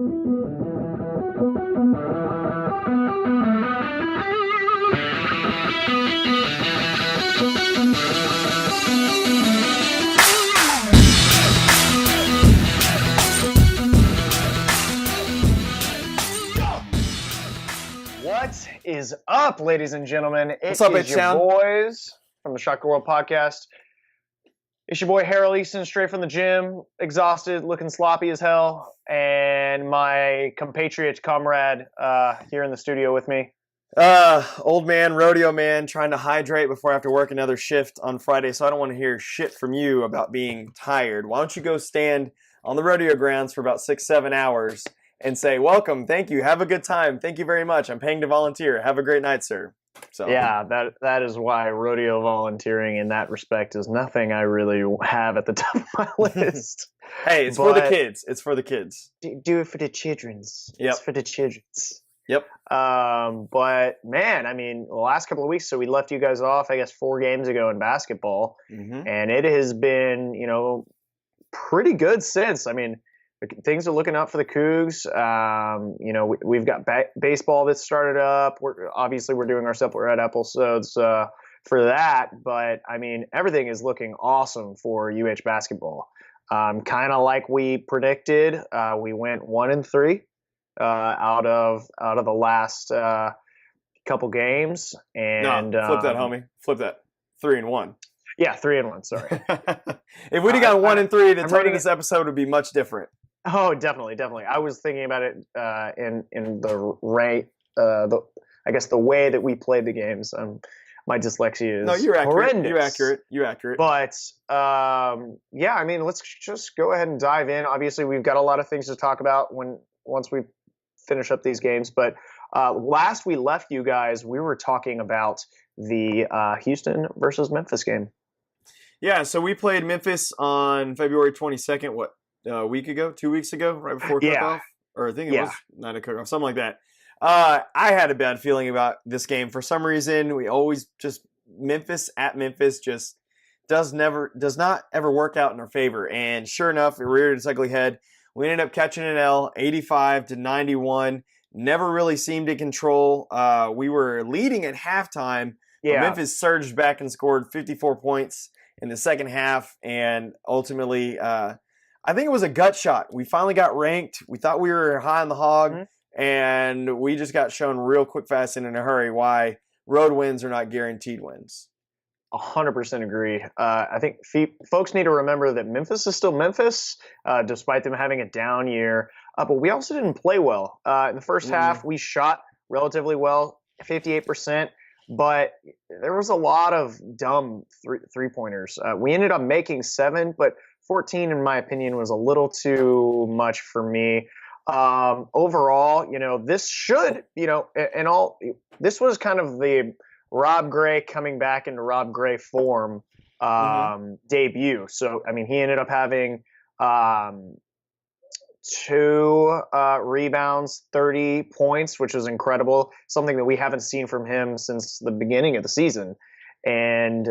What is up, ladies and gentlemen? What's up, it's your boys from the ShockTheWorld podcast. It's your boy Harrell, Eason, straight from the gym, exhausted, looking sloppy as hell, and my compatriot comrade here in the studio with me. Old man, rodeo man, trying to hydrate before I have to work another shift on Friday, so I don't want to hear shit from you about being tired. Why don't you go stand on the rodeo grounds for about 6-7 hours and say, welcome, thank you, have a good time, thank you very much, I'm paying to volunteer, have a great night, sir. So yeah, that is why rodeo volunteering in that respect is nothing I really have at the top of my list. Hey, it's for the kids. It's for the kids. Do it for the children's. Yep. It's for the children's. Yep. But man, I mean, the last couple of weeks, so we left you guys off, I guess, 4 games ago in basketball, and it has been, pretty good since. I mean, things are looking up for the Cougs. We've got baseball that's started up. We're doing our separate episodes for that, but I mean, everything is looking awesome for UH basketball. Kind of like we predicted, we went 1-3 out of the last couple games, and flip that, homie. Flip that. 3-1. Yeah, 3-1. Sorry. If we'd have gone 1-3, the title of this episode would be much different. Oh, definitely. I was thinking about it in the right, I guess the way that we played the games. My dyslexia is horrendous. You're accurate. But yeah, I mean, let's just go ahead and dive in. Obviously, we've got a lot of things to talk about once we finish up these games. But last we left you guys, we were talking about the Houston versus Memphis game. Yeah, so we played Memphis on February 22nd. What? A week ago, 2 weeks ago, right before kickoff, or I think it was not a kickoff, something like that. I had a bad feeling about this game for some reason. We always just Memphis just does not ever work out in our favor. And sure enough, it reared its ugly head. We ended up catching an L, 85-91. Never really seemed to control. We were leading at halftime. But Memphis surged back and scored 54 points in the second half, and ultimately. I think it was a gut shot. We finally got ranked. We thought we were high on the hog, and we just got shown real quick, fast, and in a hurry why road wins are not guaranteed wins. 100% agree. I think folks need to remember that Memphis is still Memphis, despite them having a down year. But we also didn't play well. In the first half, we shot relatively well, 58%. But there was a lot of dumb three-pointers. We ended up making 7, but 14, in my opinion, was a little too much for me. Overall, this should, this was kind of the Rob Gray coming back into Rob Gray form debut. So, I mean, he ended up having 2 rebounds, 30 points, which was incredible. Something that we haven't seen from him since the beginning of the season. And,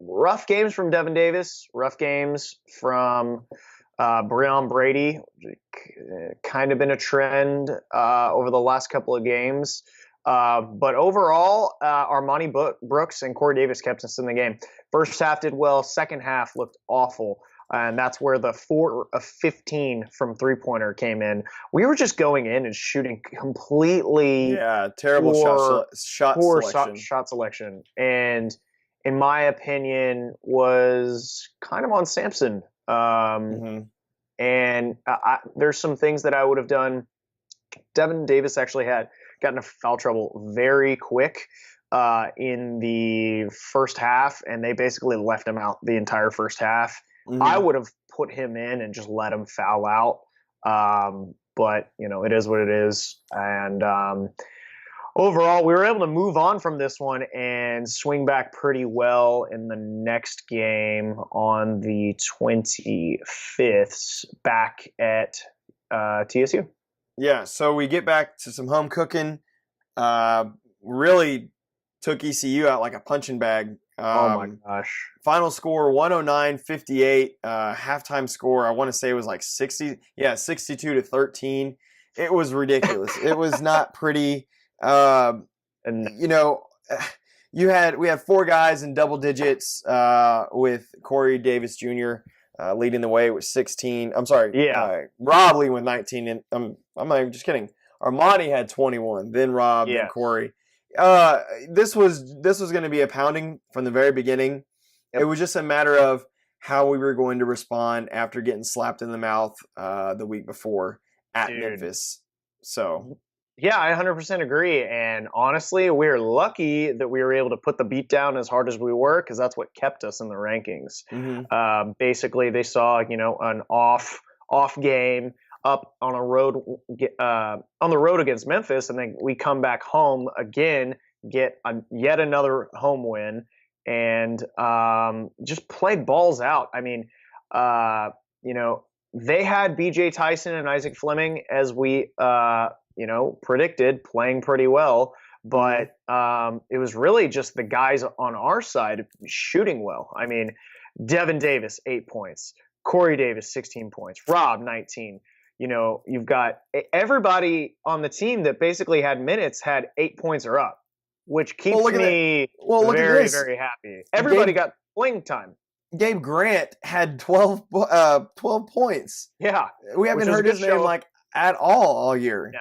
rough games from Devin Davis, rough games from Breon Brady, kind of been a trend over the last couple of games. But overall, Armani Brooks and Corey Davis kept us in the game. First half did well, second half looked awful. And that's where the 4 of 15 from three-pointer came in. We were just going in and shooting completely terrible shot selection. And in my opinion, was kind of on Sampson. And there's some things that I would have done. Devin Davis actually had gotten into foul trouble very quick in the first half, and they basically left him out the entire first half. I would have put him in and just let him foul out. But, it is what it is. And overall, we were able to move on from this one and swing back pretty well in the next game on the 25th back at TSU. Yeah, so we get back to some home cooking. Really took ECU out like a punching bag. Oh my gosh. Final score 109-58. Halftime score, I want to say it was like 62-13. It was ridiculous. It was not pretty. And you know, we had 4 guys in double digits with Corey Davis Jr. Leading the way with 16. I'm sorry. Yeah. Rob leading with 19. And I'm not even just kidding. Armani had 21. Then Rob. Then Corey. This was going to be a pounding from the very beginning. Yep. It was just a matter of how we were going to respond after getting slapped in the mouth the week before at Memphis. So. Yeah, I 100% agree. And honestly, we're lucky that we were able to put the beat down as hard as we were, because that's what kept us in the rankings. Mm-hmm. Basically, they saw, an off game up on the road against Memphis, and then we come back home again, get yet another home win, and just played balls out. I mean, they had B.J. Tyson and Isaac Fleming, as we predicted, playing pretty well, but it was really just the guys on our side shooting well. I mean, Devin Davis, 8 points. Corey Davis, 16 points. Rob, 19. You've got everybody on the team that basically had minutes had 8 points or up, which keeps me very, very happy. Everybody got playing time. Gabe Grant had 12 points. Yeah. We haven't heard his name at all year. Yeah.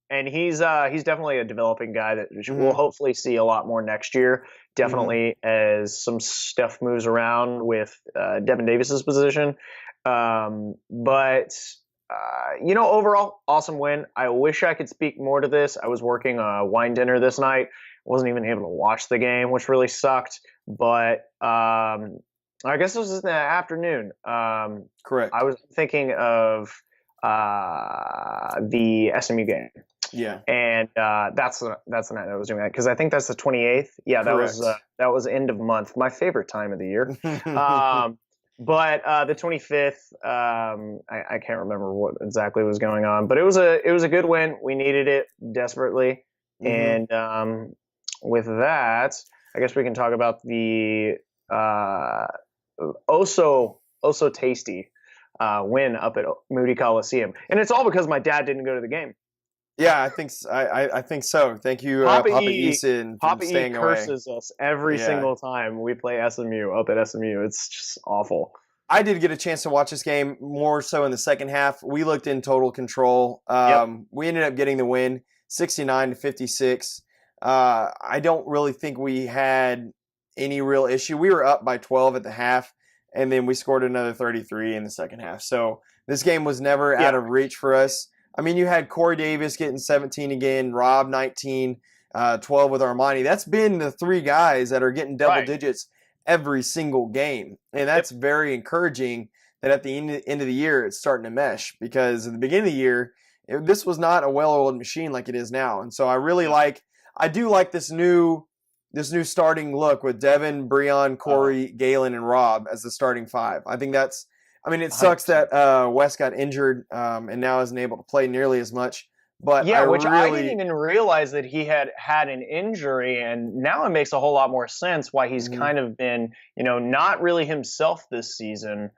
And he's definitely a developing guy that we'll hopefully see a lot more next year. Definitely as some stuff moves around with Devin Davis's position. But overall, awesome win. I wish I could speak more to this. I was working a wine dinner this night. Wasn't even able to watch the game, which really sucked. But I guess this was in the afternoon. Correct. I was thinking of the SMU game. Yeah. And that's the night I was doing that, because I think that's the 28th. Yeah, that was end of month, my favorite time of the year. But the 25th, I can't remember what exactly was going on, but it was a good win. We needed it desperately. And with that, I guess we can talk about the so tasty win up at Moody Coliseum. And it's all because my dad didn't go to the game. Yeah, I think so. Thank you, Papa Eason, for staying away. Papa E curses us every single time we play SMU up at SMU. It's just awful. I did get a chance to watch this game more so in the second half. We looked in total control. We ended up getting the win, 69-56. I don't really think we had any real issue. We were up by 12 at the half, and then we scored another 33 in the second half. So this game was never out of reach for us. I mean, you had Corey Davis getting 17 again, Rob 19, 12 with Armani. That's been the 3 guys that are getting double digits every single game. And that's very encouraging that at the end of the year, it's starting to mesh, because at the beginning of the year, this was not a well-oiled machine like it is now. And so I do like this new starting look with Devin, Breon, Corey, Galen, and Rob as the starting 5. I think it sucks that Wes got injured and now isn't able to play nearly as much. But I didn't even realize that he had an injury, and now it makes a whole lot more sense why he's kind of been, not really himself this season.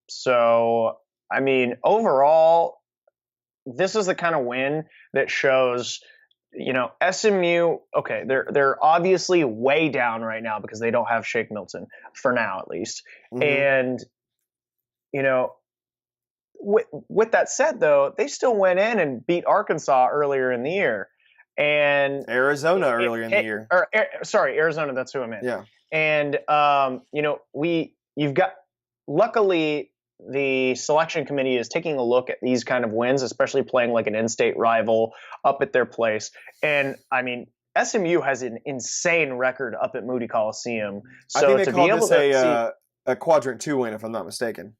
So, I mean, overall, this is the kind of win that shows, SMU, okay, they're obviously way down right now because they don't have Shake Milton, for now at least. And, with that said, though, they still went in and beat Arkansas earlier in the year. And Arizona earlier in the year. Arizona, that's who I meant. Yeah. And, luckily, the selection committee is taking a look at these kind of wins, especially playing like an in-state rival up at their place. And I mean, SMU has an insane record up at Moody Coliseum. So I think they called this a quadrant 2 win, if I'm not mistaken.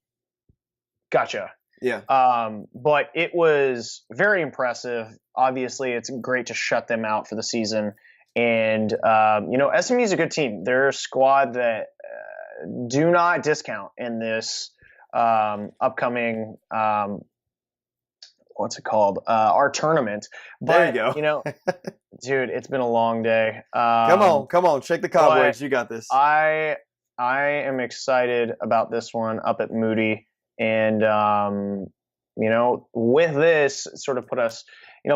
Gotcha. Yeah. But it was very impressive. Obviously, it's great to shut them out for the season. And, SMU is a good team. They're a squad that do not discount in this upcoming what's it called? Our tournament. But, there you go. Dude, it's been a long day. Come on, shake the cobwebs. You got this. I am excited about this one up at Moody, and with this, sort of put us,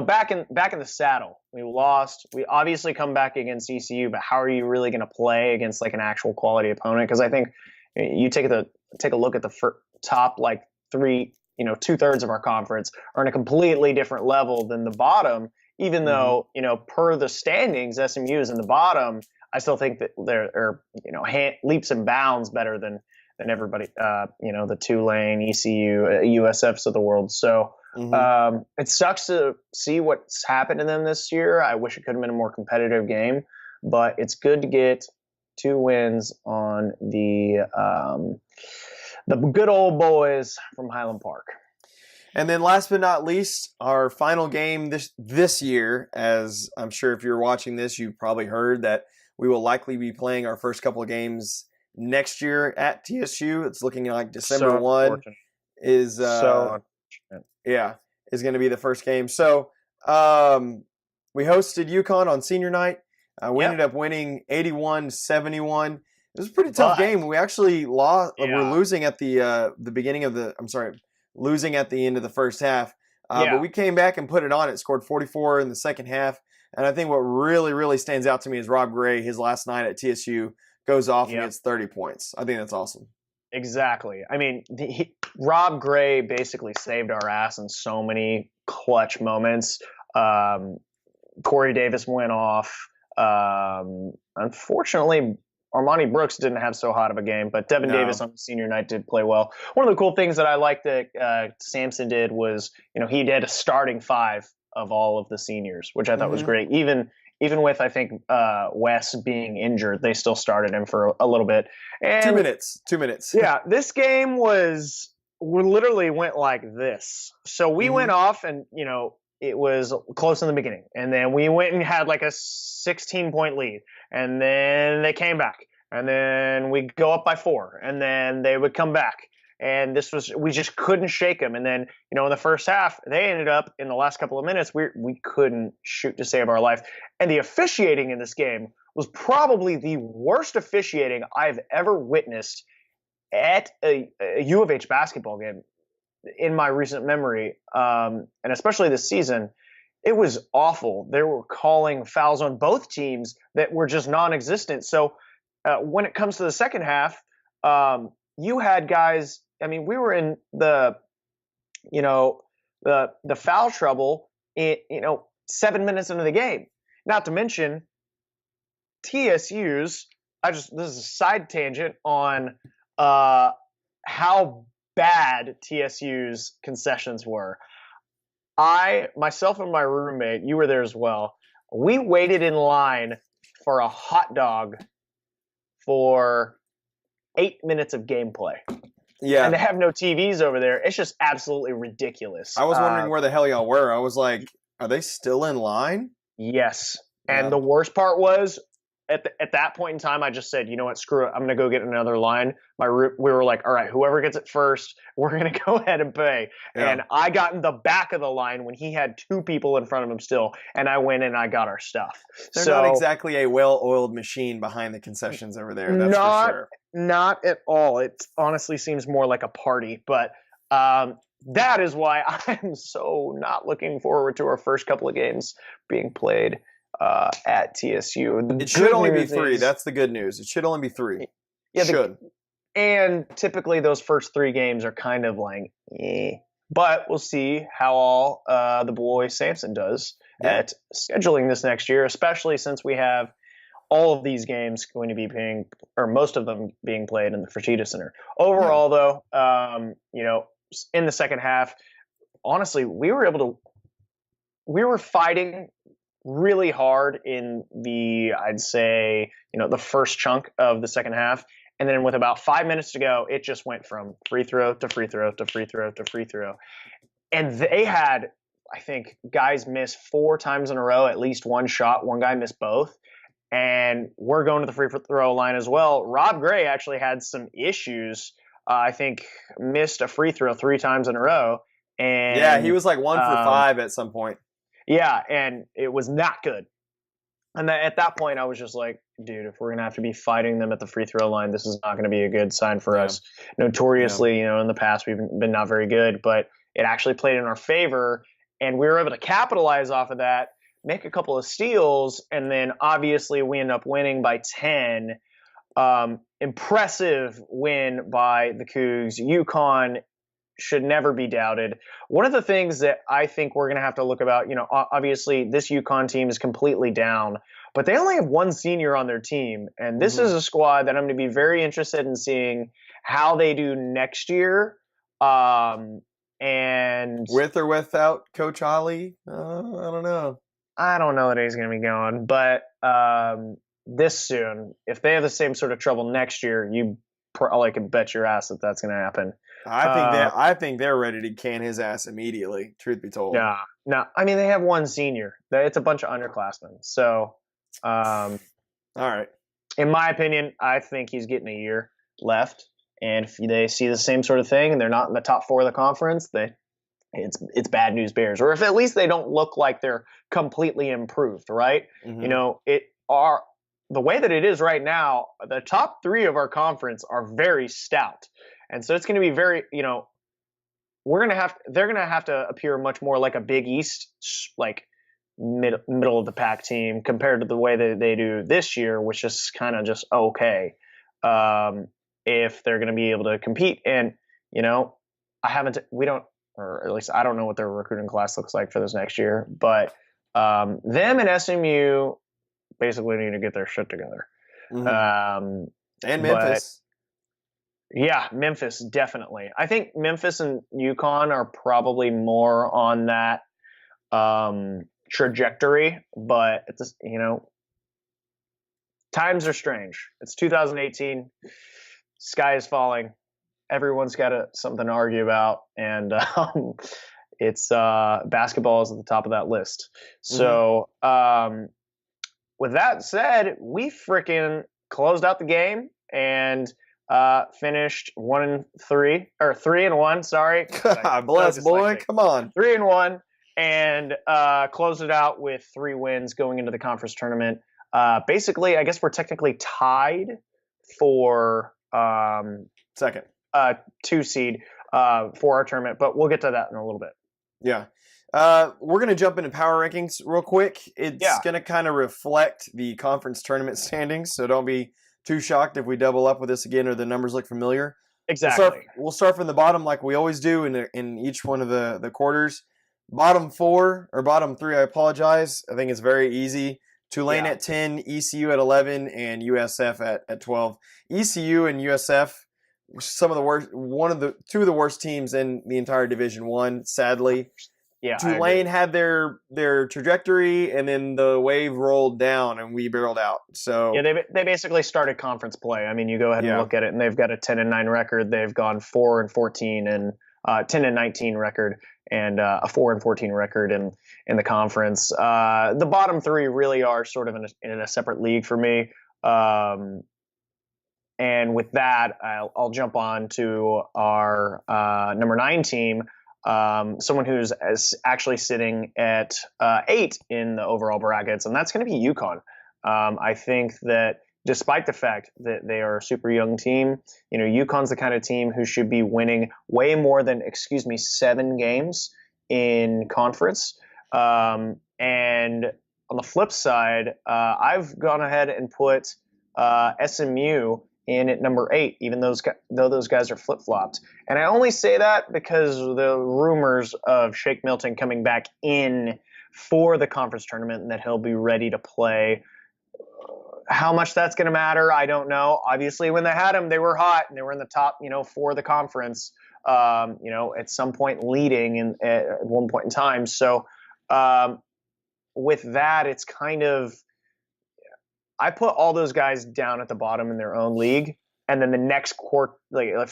back in the saddle. We lost. We obviously come back against ECU, but how are you really going to play against like an actual quality opponent? Because I think you take a look at the top like three, 2/3 of our conference are in a completely different level than the bottom. Even though, per the standings, SMU is in the bottom, I still think that they're leaps and bounds better than everybody, the Tulane, ECU, USFs of the world. So it sucks to see what's happened to them this year. I wish it could have been a more competitive game, but it's good to get 2 wins on the good old boys from Highland Park. And then last but not least, our final game this year, as I'm sure if you're watching this, you've probably heard that we will likely be playing our first couple of games next year at TSU. It's looking like December 1 is is going to be the first game. So we hosted UConn on senior night. We ended up winning 81-71. It was a pretty tough game. We actually lost. Yeah. We're losing at the beginning of the. I'm sorry. Losing at the end of the first half. But we came back and put it on. It scored 44 in the second half. And I think what really, really stands out to me is Rob Gray, his last night at TSU, goes off and gets 30 points. I think that's awesome. Exactly. I mean, Rob Gray basically saved our ass in so many clutch moments. Corey Davis went off. Unfortunately, Armani Brooks didn't have so hot of a game, but Devin Davis on the senior night did play well. One of the cool things that I liked that Sampson did was, he did a starting 5 of all of the seniors, which I thought was great. Even with, I think, Wes being injured, they still started him for a little bit. And 2 minutes. Yeah, this game we literally went like this. So we went off and, it was close in the beginning. And then we went and had like a 16-point lead. And then they came back. And then we go up by 4. And then they would come back. And we just couldn't shake them. And then, in the first half, they ended up in the last couple of minutes, we couldn't shoot to save our life. And the officiating in this game was probably the worst officiating I've ever witnessed at a U of H basketball game in my recent memory, and especially this season. It was awful. They were calling fouls on both teams that were just non-existent. So when it comes to the second half, you had guys. I mean, we were in the foul trouble in 7 minutes into the game. Not to mention TSU's. This is a side tangent on how bad TSU's concessions were. Myself and my roommate, you were there as well, we waited in line for a hot dog for 8 minutes of gameplay. Yeah. And they have no TVs over there. It's just absolutely ridiculous. I was wondering where the hell y'all were. I was like, are they still in line? Yes. And the worst part was, at that point in time, I just said, you know what, screw it. I'm going to go get another line. We were like, all right, whoever gets it first, we're going to go ahead and pay. Yeah. And I got in the back of the line when he had 2 people in front of him still, and I went and I got our stuff. They're not exactly a well-oiled machine behind the concessions over there, that's for sure. Not at all. It honestly seems more like a party, but that is why I'm so not looking forward to our first couple of games being played at TSU. It should only be 3. That's the good news. It should only be 3. Yeah, it should. And typically those first 3 games are kind of like, But we'll see how all the boy Sampson does at scheduling this next year, especially since we have all of these games going to be most of them being played in the Fertitta Center. Overall, though, in the second half, honestly, we were fighting really hard in I'd say, the first chunk of the second half. And then with about 5 minutes to go, it just went from free throw to free throw to free throw to free throw. And they had, I think, guys miss 4 times in a row, at least one shot. One guy missed both. And we're going to the free throw line as well. Rob Gray actually had some issues. I think missed a free throw 3 times in a row. And yeah, he was like 1 for 5 at some point. Yeah, and it was not good. And at that point, I was just like, dude, if we're going to have to be fighting them at the free throw line, this is not going to be a good sign for us. Notoriously, in the past, we've been not very good, but it actually played in our favor, and we were able to capitalize off of that, make a couple of steals, and then obviously we end up winning by 10. Impressive win by the Cougs. UConn should never be doubted. One of the things that I think we're going to have to look about, obviously this UConn team is completely down, but they only have one senior on their team. And this is a squad that I'm going to be very interested in seeing how they do next year. And with or without Coach Ali, I don't know. I don't know that he's going to be going, but this soon, if they have the same sort of trouble next year, you probably can bet your ass that that's going to happen. I think they're ready to can his ass immediately. Truth be told. Yeah, no. I mean, they have one senior. It's a bunch of underclassmen. So, all right. In my opinion, I think he's getting a year left. And if they see the same sort of thing and they're not in the top 4 of the conference, it's bad news bears. Or if at least they don't look like they're completely improved, right? The way that it is right now, the top 3 of our conference are very stout. And so it's going to be very, they're going to have to appear much more like a Big East, like middle of the pack team compared to the way that they do this year, which is kind of just okay. If they're going to be able to compete. And, or at least I don't know what their recruiting class looks like for this next year, but them and SMU basically need to get their shit together. And Memphis. Yeah, Memphis, definitely. I think Memphis and UConn are probably more on that trajectory, but it's times are strange. It's 2018. Sky is falling. Everyone's got something to argue about, and it's basketball is at the top of that list. So, with that said, we freaking closed out the game and finished 1-3 or 3-1. Sorry, bless boy, come on, 3-1, and closed it out with 3 wins going into the conference tournament. Basically, I guess we're technically tied for second 2 seed for our tournament, but we'll get to that in a little bit. Yeah. We're going to jump into power rankings real quick. It's going to kind of reflect the conference tournament standings, so don't be too shocked if we double up with this again or the numbers look familiar. Exactly. We'll start from the bottom like we always do in each one of the quarters. Bottom 4, or bottom 3, I apologize. I think it's very easy. Tulane at 10, ECU at 11, and USF at 12. ECU and USF, some of the worst, two of the worst teams in the entire Division I, sadly. Yeah, Tulane had their trajectory, and then the wave rolled down, and we barreled out. So yeah, they basically started conference play. I mean, you go ahead and look at it, and they've got a 10-9 record. They've gone 4-14 and 10-19 record, and a 4-14 record in the conference. The bottom 3 really are sort of in a separate league for me. And with that, I'll jump on to our number 9 team. Someone who's actually sitting at 8 in the overall brackets, and that's going to be UConn. I think that despite the fact that they are a super young team, UConn's the kind of team who should be winning way more than, 7 games in conference. And on the flip side, I've gone ahead and put SMU in at number 8, even though those guys are flip-flopped. And I only say that because the rumors of Shake Milton coming back in for the conference tournament and that he'll be ready to play. How much that's going to matter, I don't know. Obviously, when they had him, they were hot and they were in the top, 4 of the conference, at some point leading at one point in time. So with that, it's kind of, I put all those guys down at the bottom in their own league, and then the next group of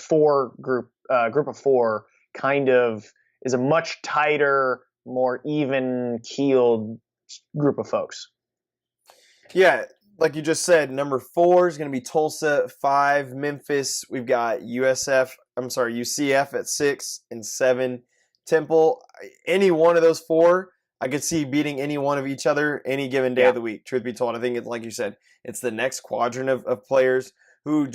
4 kind of is a much tighter, more even keeled group of folks. Yeah, like you just said, number 4 is going to be Tulsa. 5, Memphis. We've got UCF at 6 and 7, Temple, any one of those four, I could see beating any one of each other any given day of the week. Truth be told, I think it's like you said, it's the next quadrant of players who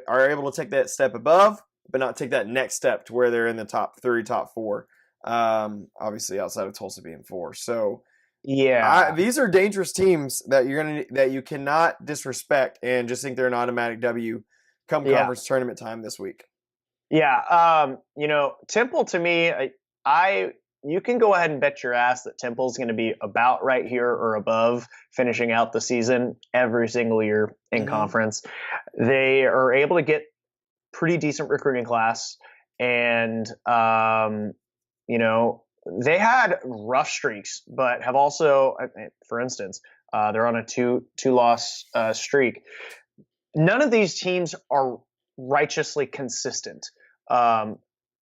are able to take that step above, but not take that next step to where they're in the top 3, top 4. Obviously outside of Tulsa being 4. So these are dangerous teams that you cannot disrespect and just think they're an automatic W come conference tournament time this week. Yeah, Temple to me, you can go ahead and bet your ass that Temple's going to be about right here or above finishing out the season every single year in conference. They are able to get pretty decent recruiting class, and they had rough streaks, but have also, for instance, they're on a two-loss streak. None of these teams are righteously consistent.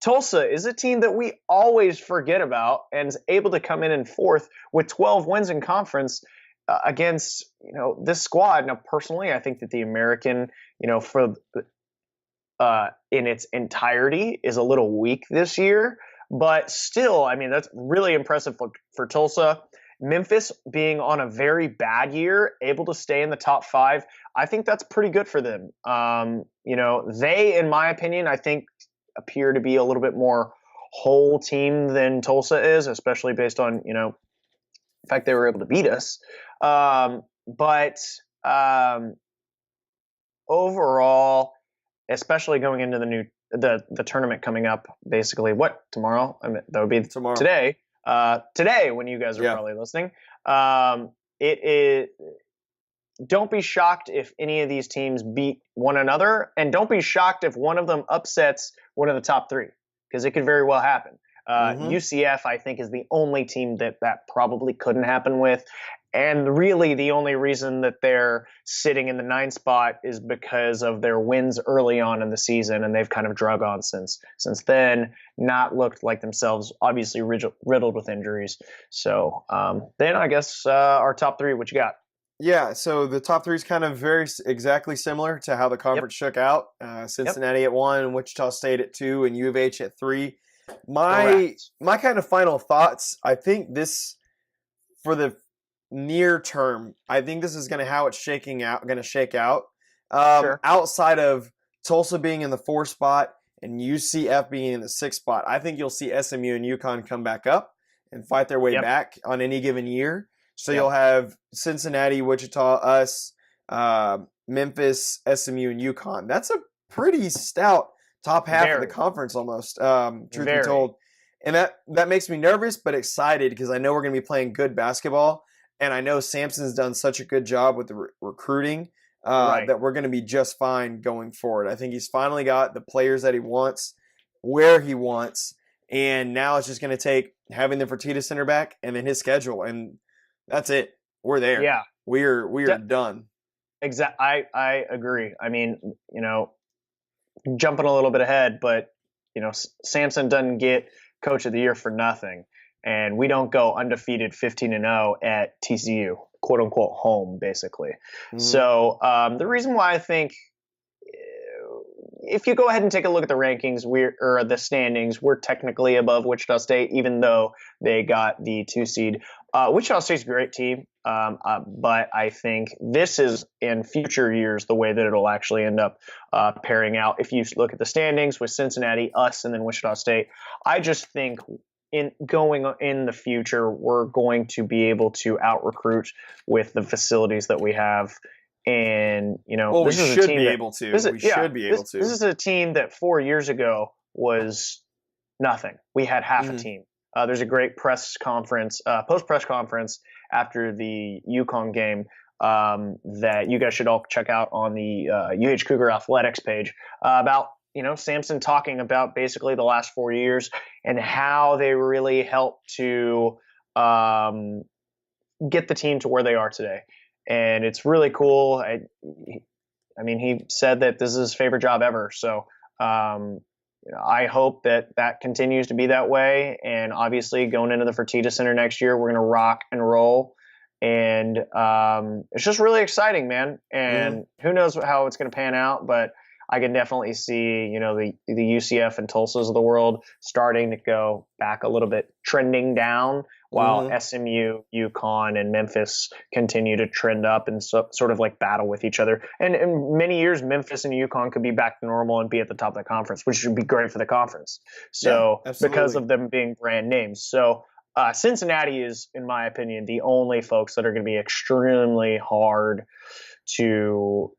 Tulsa is a team that we always forget about and is able to come in 4th with 12 wins in conference against this squad. Now, personally, I think that the American, for in its entirety, is a little weak this year. But still, I mean, that's really impressive for Tulsa. Memphis being on a very bad year, able to stay in the top 5, I think that's pretty good for them. They, in my opinion, I think appear to be a little bit more whole team than Tulsa is, especially based on, the fact they were able to beat us. But overall, especially going into the tournament coming up, basically tomorrow? I mean, that would be tomorrow. Today when you guys are probably listening. It is. Don't be shocked if any of these teams beat one another, and don't be shocked if one of them upsets one of the top 3, because it could very well happen. UCF, I think, is the only team that probably couldn't happen with. And really the only reason that they're sitting in the 9th spot is because of their wins early on in the season, and they've kind of drug on since then, not looked like themselves, obviously riddled with injuries. So then I guess our top 3, what you got? Yeah, so the top 3 is kind of exactly similar to how the conference shook out. Cincinnati at 1, Wichita State at 2, and U of H at 3. My kind of final thoughts, I think this, for the near term, I think this is going to shake out. Outside of Tulsa being in the 4th spot and UCF being in the 6th spot, I think you'll see SMU and UConn come back up and fight their way back on any given year. So you'll have Cincinnati, Wichita, us, Memphis, SMU, and UConn. That's a pretty stout top half of the conference almost, truth be told. And that makes me nervous but excited because I know we're going to be playing good basketball. And I know Sampson's done such a good job with the recruiting that we're going to be just fine going forward. I think he's finally got the players that he wants, where he wants, and now it's just going to take having the Fertitta center back and then his schedule, and that's it. We're there. Yeah, we are done. Exactly. I agree. I mean, jumping a little bit ahead, but Sampson doesn't get Coach of the Year for nothing. And we don't go undefeated 15-0 at TCU, quote unquote home, basically. So the reason why I think, if you go ahead and take a look at the rankings, or the standings, we're technically above Wichita State, even though they got the 2 seed. Wichita State's a great team, but I think this is, in future years, the way that it'll actually end up pairing out. If you look at the standings with Cincinnati, us, and then Wichita State, I just think in the future, we're going to be able to out-recruit with the facilities that we have. And, we should be able to. This is a team that 4 years ago was nothing. We had half a team. There's a great post-press conference after the UConn game that you guys should all check out on the UH Cougar Athletics page about, Sampson talking about basically the last 4 years and how they really helped to get the team to where they are today. And it's really cool. I mean, he said that this is his favorite job ever. So I hope that continues to be that way. And obviously going into the Fertitta Center next year, we're going to rock and roll. And it's just really exciting, man. And who knows how it's going to pan out. But I can definitely see, the UCF and Tulsas of the world starting to go back a little bit, trending down, while SMU, UConn, and Memphis continue to trend up and sort of like battle with each other. And in many years, Memphis and UConn could be back to normal and be at the top of the conference, which would be great for the conference. So because of them being brand names. So Cincinnati is, in my opinion, the only folks that are going to be extremely hard to,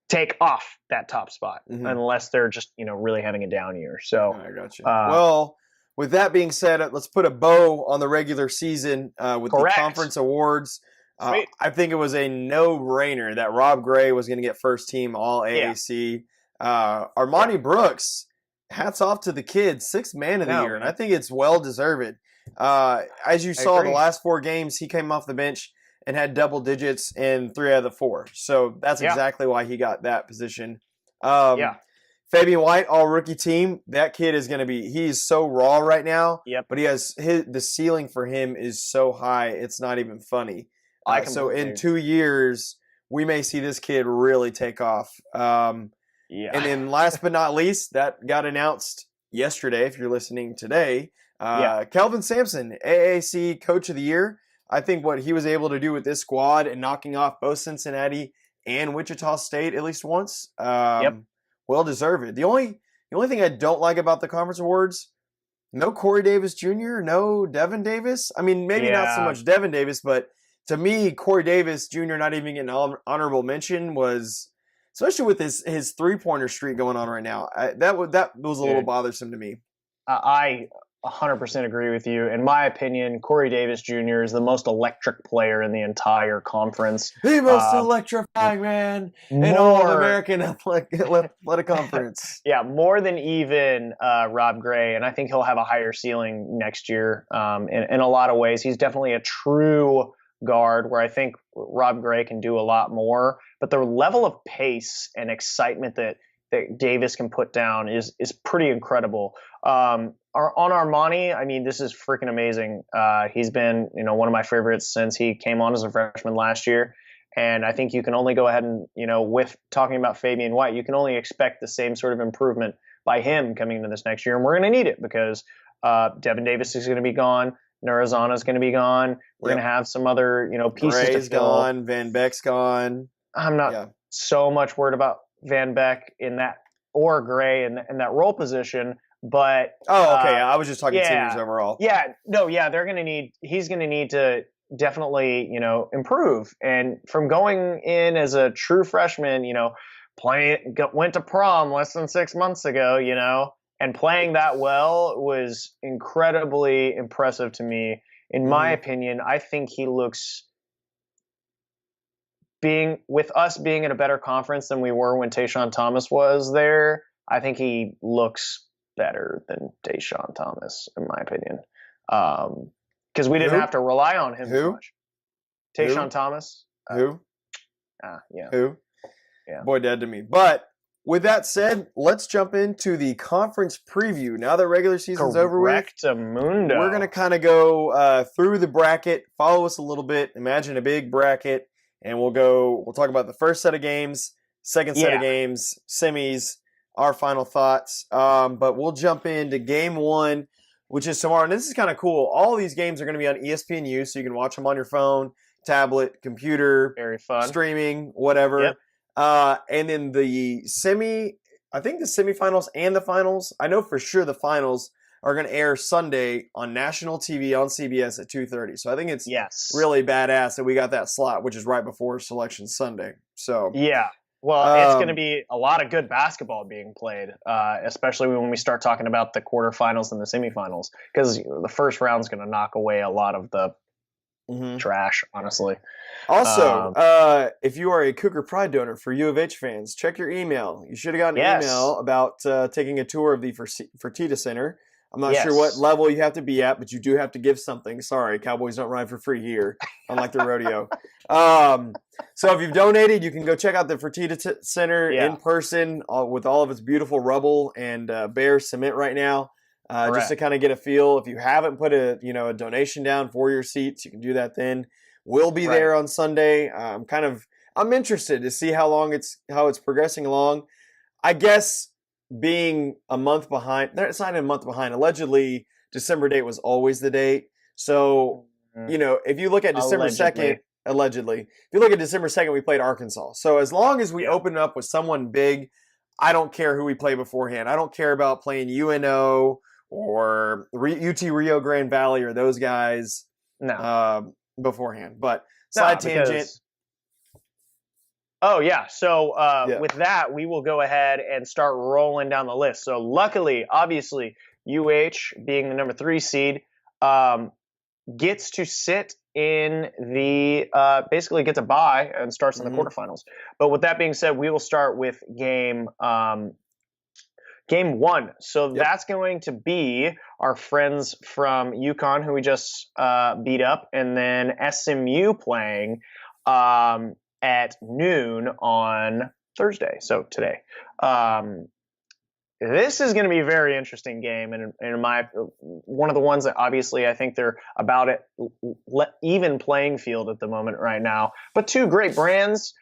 take off that top spot unless they're just, really having a down year. So I got you. Well, with that being said, let's put a bow on the regular season with the conference awards. I think it was a no-brainer that Rob Gray was going to get first team All AAC. Armani Brooks, hats off to the kid, sixth man of the year, and I think it's well-deserved. As you saw, the last 4 games, he came off the bench and had double digits in 3 out of the 4. So that's exactly why he got that position. Fabian White, all-rookie team. That kid is going to be – he's so raw right now. Yep. But he has the ceiling for him is so high, it's not even funny. So in 2 years, we may see this kid really take off. And then last but not least, that got announced yesterday, if you're listening today. Kelvin Sampson, AAC Coach of the Year. I think what he was able to do with this squad and knocking off both Cincinnati and Wichita State at least once, well deserved. The only thing I don't like about the conference awards, no Corey Davis Jr., no Devin Davis. I mean, maybe not so much Devin Davis, but to me, Corey Davis Jr. not even getting an honorable mention was, especially with his 3-pointer streak going on right now. That was a little bothersome to me. I 100% agree with you. In my opinion, Corey Davis Jr. is the most electric player in the entire conference. The most electrifying man in all of American Athletic Conference. More than even Rob Gray, and I think he'll have a higher ceiling next year in a lot of ways. He's definitely a true guard where I think Rob Gray can do a lot more. But the level of pace and excitement that Davis can put down is pretty incredible. On Armani, I mean, this is freaking amazing. He's been, one of my favorites since he came on as a freshman last year. And I think you can only go ahead and, with talking about Fabian White, you can only expect the same sort of improvement by him coming into this next year. And we're going to need it because Devin Davis is going to be gone. Nurazana is going to be gone. We're going to have some other, pieces Gray's to fill. Gone. Van Beck's gone. I'm not so much worried about Van Beck in that or Gray in that role position. But I was just talking seniors overall. They're going to need. He's going to need to definitely, improve. And from going in as a true freshman, went to prom less than 6 months ago, and playing that well was incredibly impressive to me. In my opinion, I think he looks. With us being in a better conference than we were when Tayshaun Thomas was there, I think he looks better than Tayshaun Thomas, in my opinion. Because we didn't have to rely on him as much. Tayshaun Thomas. Who? Who? Yeah. Boy, dead to me. But with that said, let's jump into the conference preview. Now that regular season's over with, Correctamundo. We're going to kind of go through the bracket, follow us a little bit, imagine a big bracket, and we'll talk about the first set of games, second set of games, semis, our final thoughts. But we'll jump into game 1, which is tomorrow. And this is kind of cool. All of these games are going to be on ESPNU, so you can watch them on your phone, tablet, computer, very fun, streaming, whatever. And then the I think the semifinals and the finals, I know for sure the finals are going to air Sunday on national TV on CBS at 2:30. So I think it's really badass that we got that slot, which is right before Selection Sunday. So it's going to be a lot of good basketball being played, especially when we start talking about the quarterfinals and the semifinals, because the first round is going to knock away a lot of the trash, honestly. Also, if you are a Cougar Pride donor for U of H fans, check your email. You should have gotten an email about taking a tour of the Fertitta Center. I'm not sure what level you have to be at, but you do have to give something. Sorry, Cowboys don't ride for free here, unlike the rodeo. So if you've donated, you can go check out the Fertitta Center in person with all of its beautiful rubble and bare cement right now, just to kind of get a feel. If you haven't put a donation down for your seats, you can do that then. We'll be there on Sunday. I'm interested to see how it's progressing along. I guess being a month behind, it's not even a month behind. Allegedly, December date was always the date. So, if you look at December 2nd, allegedly, if you look at December 2nd, we played Arkansas. So as long as we open up with someone big, I don't care who we play beforehand. I don't care about playing UNO or UT Rio Grande Valley or those guys beforehand. But side tangent. Oh, yeah. So with that, we will go ahead and start rolling down the list. So luckily, obviously, being the number 3 seed, gets to sit in the basically gets a bye and starts in the quarterfinals. But with that being said, we will start with game 1. So that's going to be our friends from UConn, who we just beat up, and then SMU playing at noon on Thursday. So today. This is going to be a very interesting game, and one of the ones that obviously I think they're about at even playing field at the moment right now. But 2 great brands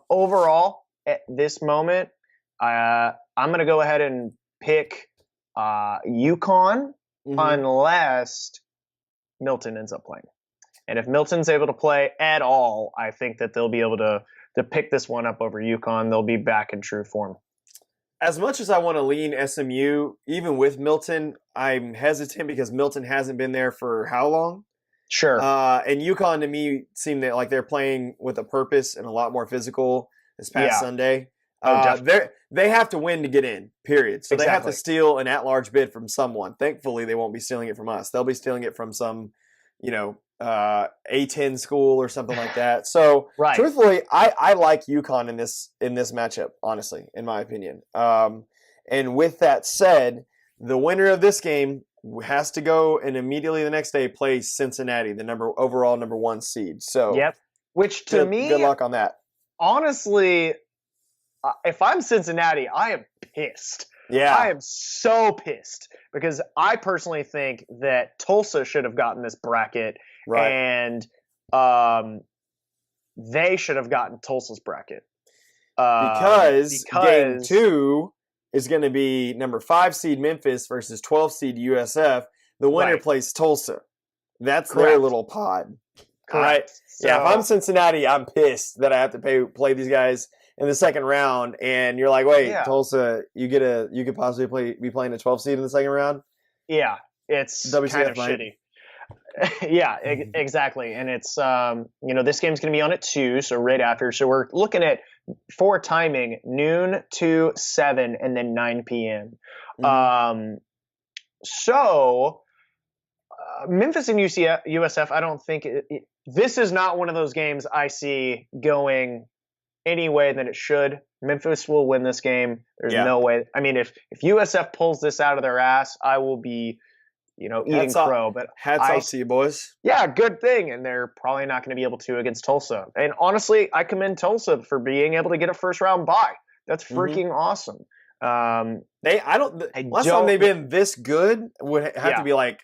overall at this moment. I'm going to go ahead and pick UConn unless Milton ends up playing, and if Milton's able to play at all, I think that they'll be able to pick this one up over UConn. They'll be back in true form. As much as I want to lean SMU, even with Milton, I'm hesitant because Milton hasn't been there for how long? Sure. And UConn, to me, seemed that like they're playing with a purpose and a lot more physical this past Sunday. They have to win to get in, period. So they have to steal an at-large bid from someone. Thankfully, they won't be stealing it from us. They'll be stealing it from some, A10 school or something like that. So truthfully, I like UConn in this matchup, honestly, in my opinion. And with that said, the winner of this game has to go and immediately the next day play Cincinnati, the overall number 1 seed. So which to me, good luck on that. Honestly, if I'm Cincinnati, I am pissed. Yeah. I am so pissed because I personally think that Tulsa should have gotten this bracket. And they should have gotten Tulsa's bracket. Because game 2 is going to be number 5 seed Memphis versus 12 seed USF. The winner plays Tulsa. That's their little pod. Correct. So, if I'm Cincinnati, I'm pissed that I have to play these guys in the second round. And you're like, wait, Tulsa, you could possibly be playing a 12 seed in the second round? Yeah, it's kind of shitty. Yeah, exactly. And it's, this game's going to be on at 2, so right after. So we're looking at, for timing, noon to 7 and then 9 p.m. Memphis and USF, I don't think this is not one of those games I see going any way that it should. Memphis will win this game. There's no way. I mean, if USF pulls this out of their ass, I will be eating crow. But hats off to you, boys. Yeah, good thing. And they're probably not going to be able to against Tulsa. And honestly, I commend Tulsa for being able to get a first round bye. That's freaking awesome. Last time they've been this good would have to be like,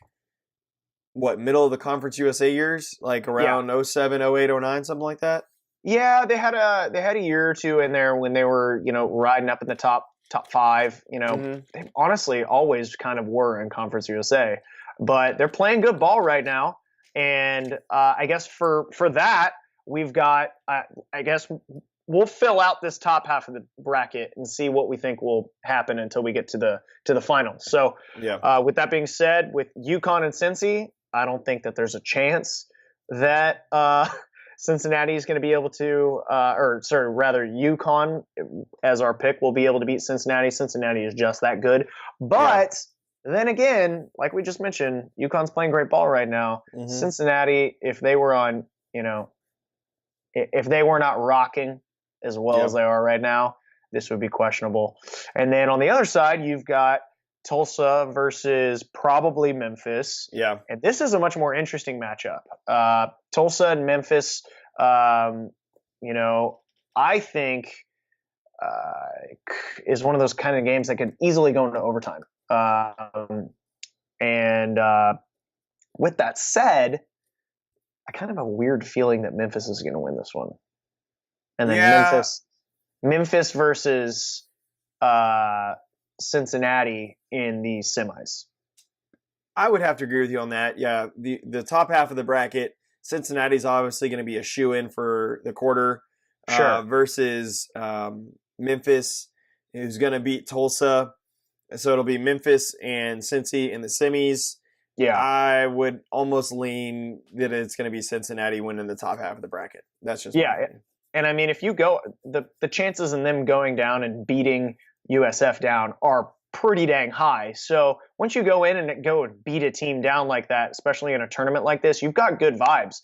middle of the Conference USA years, like around 07, 08, 09, something like that. Yeah, they had a year or two in there when they were riding up in the top 5. They honestly always kind of were in Conference USA, but they're playing good ball right now. And I guess for that we've got I guess we'll fill out this top half of the bracket and see what we think will happen until we get to the finals. So with that being said, with UConn and Cincy, I don't think that there's a chance that Cincinnati is going to be able to, UConn as our pick will be able to beat Cincinnati. Cincinnati is just that good. But then again, like we just mentioned, UConn's playing great ball right now. Cincinnati, if they were on, if they were not rocking as well as they are right now, this would be questionable. And then on the other side, you've got Tulsa versus probably Memphis. Yeah. And this is a much more interesting matchup. Tulsa and Memphis, I think is one of those kind of games that could easily go into overtime. With that said, I kind of have a weird feeling that Memphis is going to win this one. And then Memphis versus Cincinnati in the semis. I would have to agree with you on that. Yeah, the top half of the bracket, Cincinnati's obviously going to be a shoe-in for the quarter. Sure. Versus Memphis, who's going to beat Tulsa. So it'll be Memphis and Cincy in the semis. Yeah. I would almost lean that it's going to be Cincinnati winning the top half of the bracket. That's just yeah. And I mean, if you go, the chances in them going down and beating USF down are pretty dang high. So once you go in and go and beat a team down like that, especially in a tournament like this, you've got good vibes.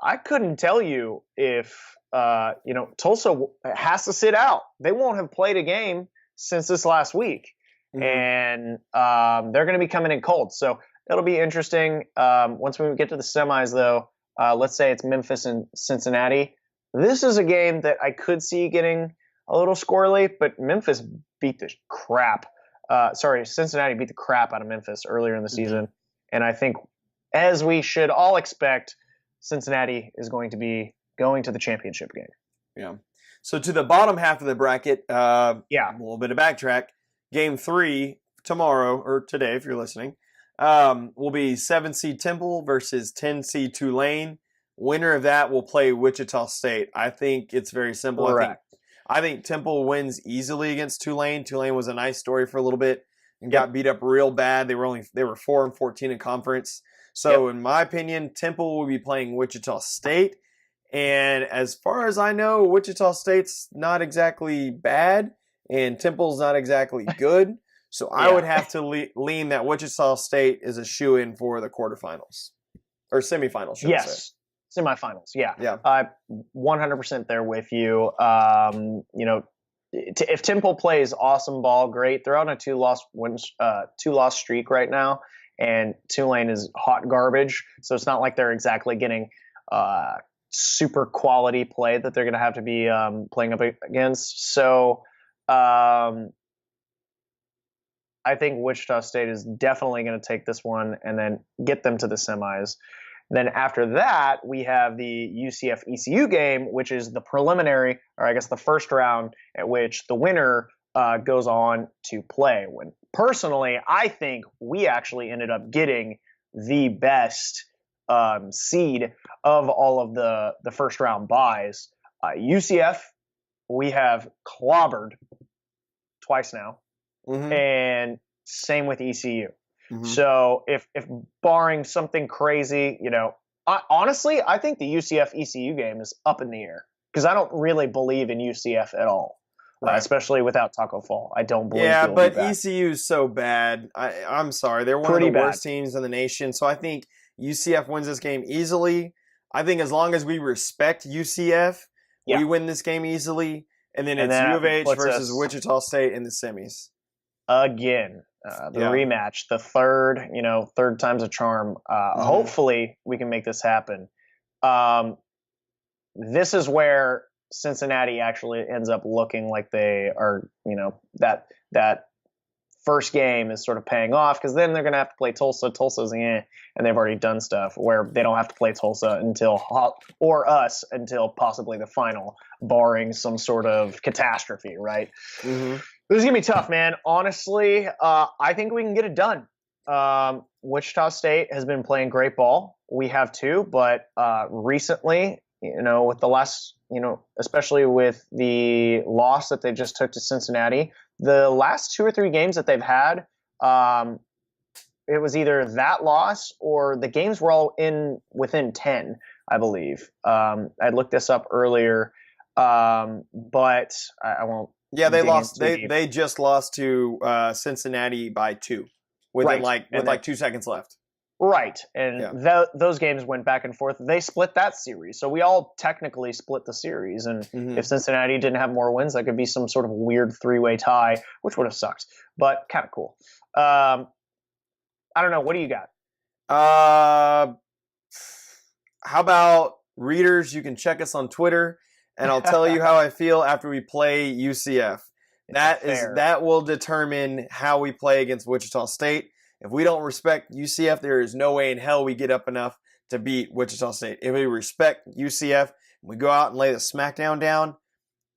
I couldn't tell you if Tulsa has to sit out. They won't have played a game since this last week, and they're going to be coming in cold. So it'll be interesting. Once we get to the semis, though, let's say it's Memphis and Cincinnati. This is a game that I could see getting a little squirrely, but Memphis beat the crap. Cincinnati beat the crap out of Memphis earlier in the season, and I think, as we should all expect, Cincinnati is going to be going to the championship game. Yeah. So to the bottom half of the bracket, a yeah, little bit of backtrack. Game 3 tomorrow, or today if you're listening, will be 7 seed Temple versus 10 seed Tulane. Winner of that will play Wichita State. I think it's very simple. Correct. I think Temple wins easily against Tulane. Tulane was a nice story for a little bit and got beat up real bad. They were 4-14 in conference. So in my opinion, Temple will be playing Wichita State. And as far as I know, Wichita State's not exactly bad and Temple's not exactly good. So I would have to lean that Wichita State is a shoe-in for the quarterfinals. Or semifinals, should I say. Semifinals, yeah. 100% there with you. If Temple plays awesome ball, great. They're on a two-loss streak right now, and Tulane is hot garbage. So it's not like they're exactly getting super quality play that they're going to have to be playing up against. So I think Wichita State is definitely going to take this one and then get them to the semis. Then after that, we have the UCF ECU game, which is the preliminary, or I guess the first round, at which the winner goes on to play. When personally, I think we actually ended up getting the best seed of all of the first round buys. UCF, we have clobbered twice now, and same with ECU. So if barring something crazy, honestly, I think the UCF ECU game is up in the air because I don't really believe in UCF at all, especially without Taco Fall. I don't believe. Yeah, but ECU is so bad. I'm sorry, they're one of the worst teams in the nation. So I think UCF wins this game easily. I think as long as we respect UCF, we win this game easily. And then it's U of H versus Wichita State in the semis. Again. The rematch, the third time's a charm. Hopefully we can make this happen. This is where Cincinnati actually ends up looking like they are, that first game is sort of paying off because then they're going to have to play Tulsa. Tulsa's and they've already done stuff where they don't have to play Tulsa until possibly the final, barring some sort of catastrophe, right? This is going to be tough, man. Honestly, I think we can get it done. Wichita State has been playing great ball. We have too, but recently, with the last, especially with the loss that they just took to Cincinnati, the last 2 or 3 games that they've had, it was either that loss or the games were all within 10, I believe. I looked this up earlier, but I won't. Yeah, they lost. They just lost to Cincinnati by 2 with 2 seconds left. Right, and those games went back and forth. They split that series, so we all technically split the series. And if Cincinnati didn't have more wins, that could be some sort of weird 3-way tie, which would have sucked, but kind of cool. I don't know. What do you got? How about readers? You can check us on Twitter. And I'll tell you how I feel after we play UCF. That will determine how we play against Wichita State. If we don't respect UCF, there is no way in hell we get up enough to beat Wichita State. If we respect UCF, we go out and lay the smackdown down,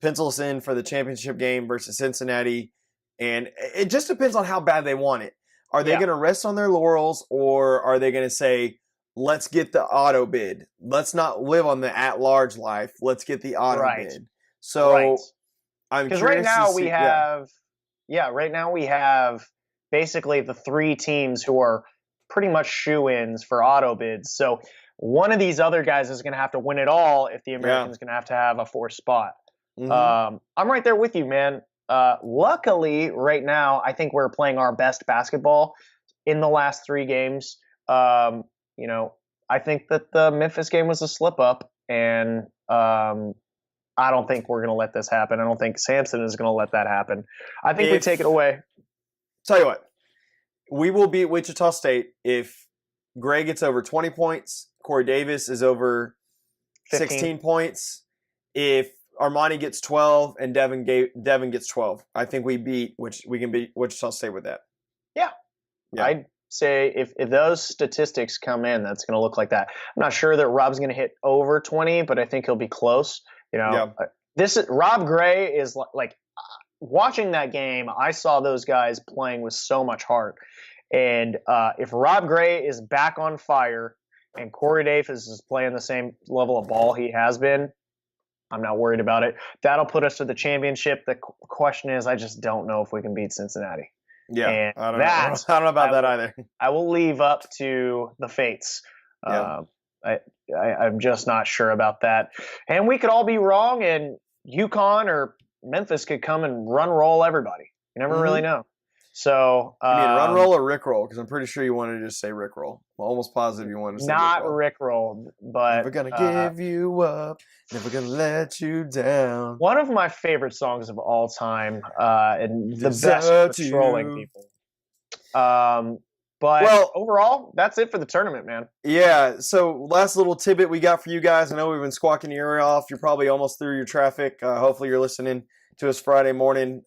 pencil us in for the championship game versus Cincinnati. And it just depends on how bad they want it. Are they going to rest on their laurels, or are they going to say, let's get the auto bid. Let's not live on the at-large life. Let's get the auto bid. So I'm curious right now to see, we have right now we have basically the 3 teams who are pretty much shoo-ins for auto bids. So one of these other guys is going to have to win it all if the American's going to have a 4th spot. I'm right there with you, man. Luckily, right now, I think we're playing our best basketball in the last 3 games. I think that the Memphis game was a slip up, and I don't think we're going to let this happen. I don't think Samson is going to let that happen. I think we take it away. Tell you what, we will beat Wichita State if Gray gets over 20 points, Corey Davis is over 16 points. If Armani gets 12 and Devin gets 12, I think we can beat Wichita State with that. Yeah. I'd say if those statistics come in, that's going to look like that. I'm not sure that Rob's going to hit over 20, but I think he'll be close. Rob Gray is like watching that game. I saw those guys playing with so much heart, and if Rob Gray is back on fire and Corey Davis is playing the same level of ball he has been, I'm not worried about it. That'll put us to the championship. The question is, I just don't know if we can beat Cincinnati. Yeah, and I don't know about that either. I will leave up to the fates. I'm just not sure about that. And we could all be wrong, and UConn or Memphis could come and run roll everybody. You never really know. So you mean run roll or Rick roll? Because I'm pretty sure you wanted to just say Rick roll. I'm almost positive you wanted to say not Rick roll, but never gonna give you up, never gonna let you down. One of my favorite songs of all time, and the best for trolling people. But overall, that's it for the tournament, man. Yeah, so last little tidbit we got for you guys. I know we've been squawking your ear off. You're probably almost through your traffic. Hopefully you're listening to us Friday morning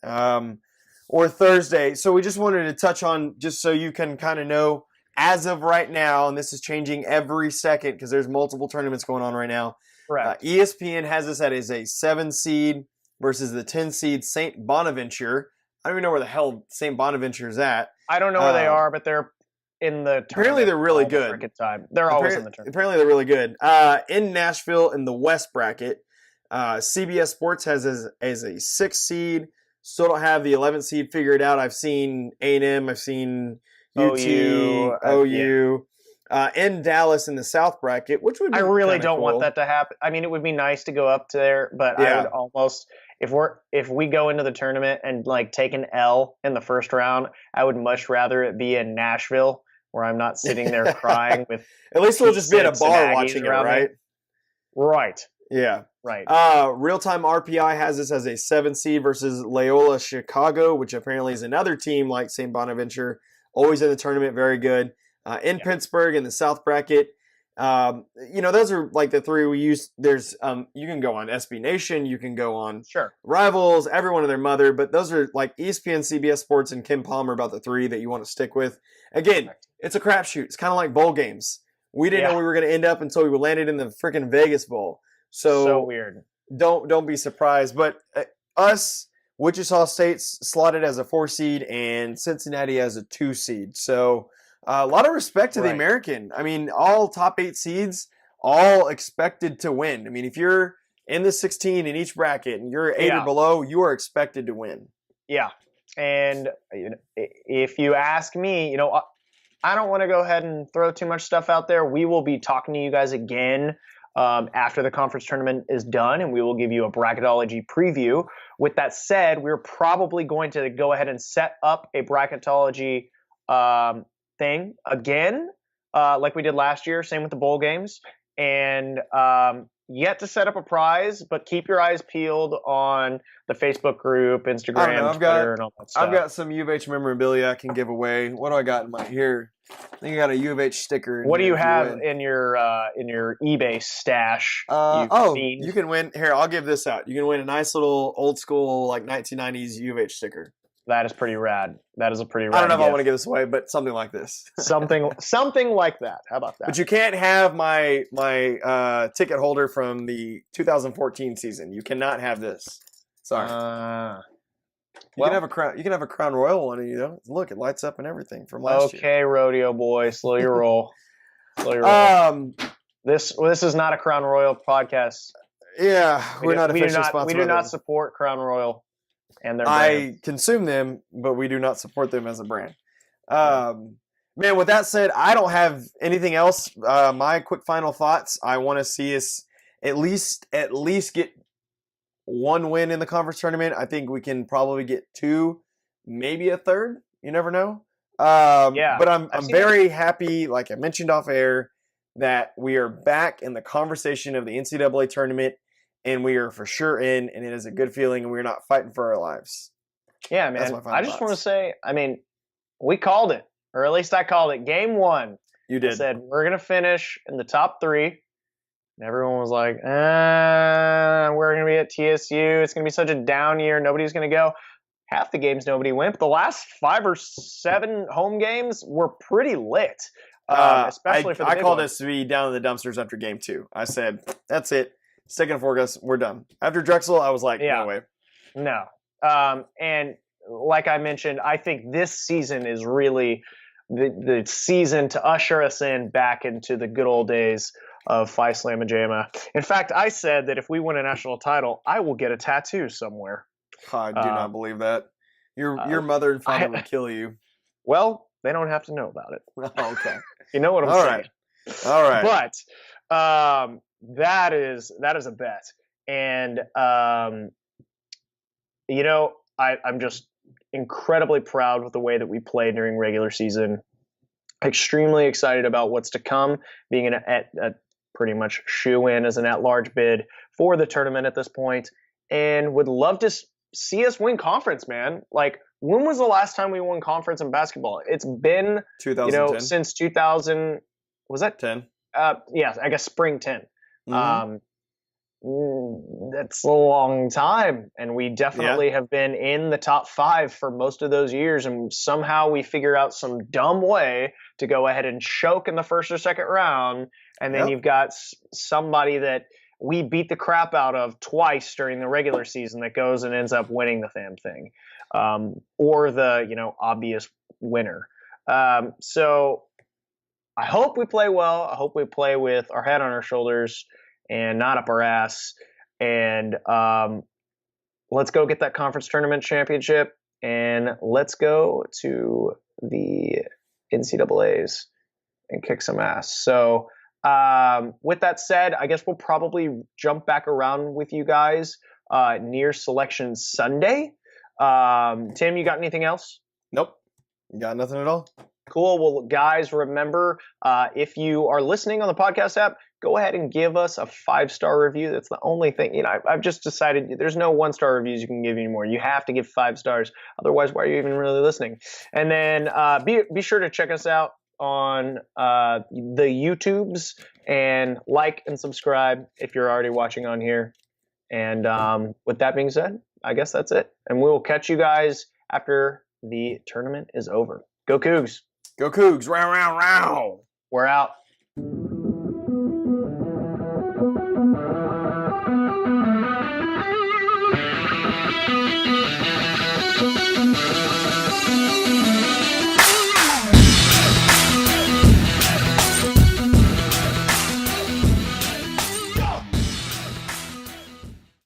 or Thursday. So we just wanted to touch on, just so you can kind of know, as of right now, and this is changing every second because there's multiple tournaments going on right now. Right. ESPN has us as a 7 seed versus the 10 seed St. Bonaventure. I don't even know where the hell St. Bonaventure is at. I don't know where they are, but they're in the tournament. Apparently they're really good. They're always in the tournament. Apparently they're really good. In Nashville in the West bracket, CBS Sports has as a 6 seed. Still don't have the 11th seed figured out. I've seen A&M. I've seen UT, OU. In Dallas in the South bracket, which would be I really don't want that to happen. I mean, it would be nice to go up there, but I would almost, if we go into the tournament and like take an L in the first round, I would much rather it be in Nashville where I'm not sitting there crying with. At least we'll just be at a bar watching it, right? Right. Yeah. Right. Real-time RPI has this as a 7 seed versus Loyola Chicago, which apparently is another team like St. Bonaventure, always in the tournament, very good. In Pittsburgh in the South bracket, those are like the 3 we use. There's you can go on SB Nation, you can go on Rivals, everyone and their mother, but those are like ESPN, CBS Sports, and Kim Palmer about the 3 that you want to stick with. Again, it's a crapshoot. It's kind of like bowl games. We didn't know we were going to end up until we landed in the freaking Vegas Bowl. So weird. Don't be surprised. But us, Wichita State's slotted as a 4 seed and Cincinnati as a 2 seed. So a lot of respect to the American. I mean, all top 8 seeds, all expected to win. I mean, if you're in the 16 in each bracket and you're 8 or below, you are expected to win. Yeah. And if you ask me, I don't want to go ahead and throw too much stuff out there. We will be talking to you guys again after the conference tournament is done, and we will give you a bracketology preview. With that said, we're probably going to go ahead and set up a bracketology thing again, like we did last year. Same with the bowl games. And yet to set up a prize, but keep your eyes peeled on the Facebook group, Instagram, Twitter, and all that stuff. I've got some U of H memorabilia I can give away. What do I got in my here? I think I got a U of H sticker. What do you have in your eBay stash? You can win. Here, I'll give this out. You can win a nice little old school like 1990s U of H sticker. That is pretty rad. That is a pretty rad I don't know if gift. I want to give this away, but something like this. something like that. How about that? But you can't have my ticket holder from the 2014 season. You cannot have this. Sorry. You can have a crown. You can have a Crown Royal on it. Look, it lights up and everything from last year. Okay, rodeo boy, slow your roll. Slow your roll. This is not a Crown Royal podcast. Yeah, we're not officially sponsored. We do not support Crown Royal and their brand. I consume them, but we do not support them as a brand. Man, with that said, I don't have anything else. My quick final thoughts. I want to see us at least get one win in the conference tournament. I think we can probably get 2, maybe a third. You never know. But I'm very happy, like I mentioned off air, that we are back in the conversation of the NCAA tournament, and we are for sure in, and it is a good feeling, and we're not fighting for our lives. Yeah, man. I just want to say, we called it, or at least I called it. Game 1. You did. I said, we're going to finish in the top 3. And everyone was like, we're going to be at TSU. It's going to be such a down year. Nobody's going to go. Half the games nobody went. But the last 5 or 7 home games were pretty lit. Especially for the I called us to be down in the dumpsters after game 2. I said, that's it. Stick and fork us. We're done. After Drexel, I was like, no way. No. And like I mentioned, I think this season is really the season to usher us back into the good old days of Phi Slamma Jamma. In fact, I said that if we win a national title, I will get a tattoo somewhere. I do not believe that. Your mother and father would kill you. Well, they don't have to know about it. Oh, okay. You know what I'm saying. All right. But that is a bet. And, I'm just incredibly proud with the way that we played during regular season. Extremely excited about what's to come, being a pretty much shoe-in as an at-large bid for the tournament at this point, and would love to see us win conference, man. Like, when was the last time we won conference in basketball? It's been 2010. Since 2000. Was that 10? Yeah, I guess spring 10. Mm-hmm. That's a long time, and we definitely have been in the top 5 for most of those years, and somehow we figure out some dumb way to go ahead and choke in the first or second round, and then you've got somebody that we beat the crap out of twice during the regular season that goes and ends up winning the damn thing, or the obvious winner. So I hope we play well. I hope we play with our head on our shoulders and not up our ass. And let's go get that conference tournament championship, and let's go to the NCAAs and kick some ass. So with that said, I guess we'll probably jump back around with you guys near Selection Sunday. Tim, you got anything else? Nope. Got nothing at all. Cool. Well, guys, remember, if you are listening on the podcast app, go ahead and give us a 5-star review. That's the only thing. I've just decided there's no 1-star reviews you can give anymore. You have to give 5 stars. Otherwise, why are you even really listening? And then be sure to check us out on the YouTubes, and like and subscribe if you're already watching on here. And with that being said, I guess that's it. And we will catch you guys after the tournament is over. Go Cougs. Go Cougs. Row, row, row. We're out.